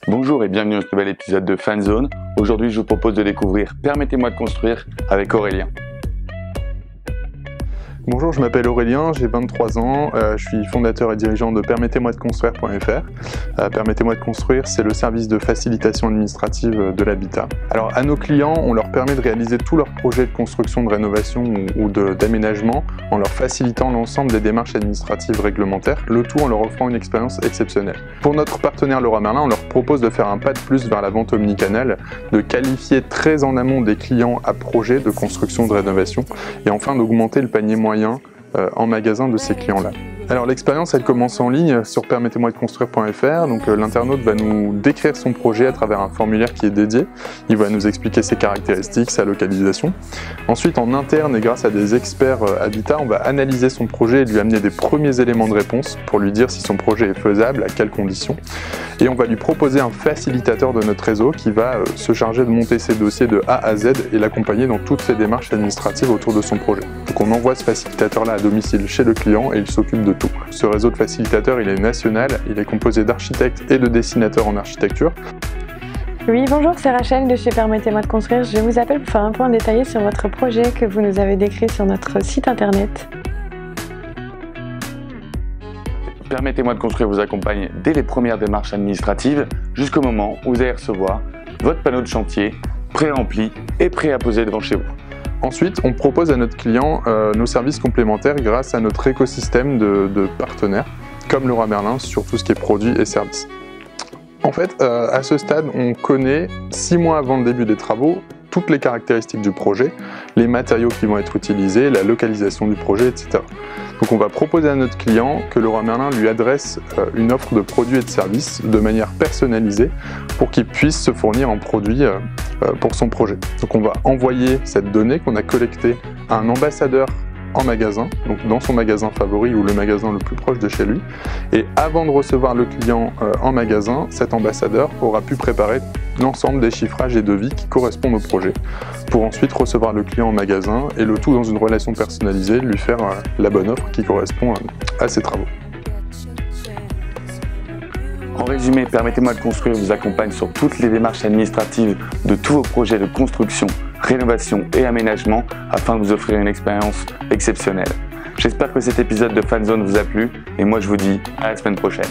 Bonjour et bienvenue dans ce nouvel épisode de Fanzone. Aujourd'hui, je vous propose de découvrir Permettez-moi de construire avec Aurélien. Bonjour, je m'appelle Aurélien, j'ai 23 ans, je suis fondateur et dirigeant de Permettez-moi de construire.fr. Permettez-moi de construire, c'est le service de facilitation administrative de l'habitat. Alors à nos clients, on leur permet de réaliser tous leurs projets de construction, de rénovation ou d'aménagement en leur facilitant l'ensemble des démarches administratives réglementaires, le tout en leur offrant une expérience exceptionnelle. Pour notre partenaire Leroy Merlin, on leur propose de faire un pas de plus vers la vente omnicanale, de qualifier très en amont des clients à projet de construction, de rénovation et enfin d'augmenter le panier moyen en magasin de ces clients-là. Alors l'expérience elle commence en ligne sur permettez-moi de construire.fr, donc l'internaute va nous décrire son projet à travers un formulaire qui est dédié, il va nous expliquer ses caractéristiques, sa localisation. Ensuite en interne et grâce à des experts habitat, on va analyser son projet et lui amener des premiers éléments de réponse pour lui dire si son projet est faisable, à quelles conditions. Et on va lui proposer un facilitateur de notre réseau qui va se charger de monter ses dossiers de A à Z et l'accompagner dans toutes ses démarches administratives autour de son projet. Donc on envoie ce facilitateur-là à domicile chez le client et il s'occupe de tout. Ce réseau de facilitateurs, il est national, il est composé d'architectes et de dessinateurs en architecture. Oui, bonjour, c'est Rachel de chez Permettez-moi de construire. Je vous appelle pour faire un point détaillé sur votre projet que vous nous avez décrit sur notre site internet. Permettez-moi de construire vous accompagne dès les premières démarches administratives jusqu'au moment où vous allez recevoir votre panneau de chantier pré-rempli et prêt à poser devant chez vous. Ensuite, on propose à notre client nos services complémentaires grâce à notre écosystème de partenaires, comme Leroy Merlin, sur tout ce qui est produits et services. En fait, à ce stade, on connaît 6 mois avant le début des travaux toutes les caractéristiques du projet, les matériaux qui vont être utilisés, la localisation du projet, etc. Donc on va proposer à notre client que Leroy Merlin lui adresse une offre de produits et de services de manière personnalisée pour qu'il puisse se fournir en produits pour son projet. Donc on va envoyer cette donnée qu'on a collectée à un ambassadeur en magasin, donc dans son magasin favori ou le magasin le plus proche de chez lui. Et avant de recevoir le client en magasin, cet ambassadeur aura pu préparer l'ensemble des chiffrages et devis qui correspondent au projet, pour ensuite recevoir le client en magasin et le tout dans une relation personnalisée, lui faire la bonne offre qui correspond à ses travaux. En résumé, Permettez-moi de construire vous accompagne sur toutes les démarches administratives de tous vos projets de construction, rénovation et aménagement afin de vous offrir une expérience exceptionnelle. J'espère que cet épisode de Fanzone vous a plu et moi je vous dis à la semaine prochaine.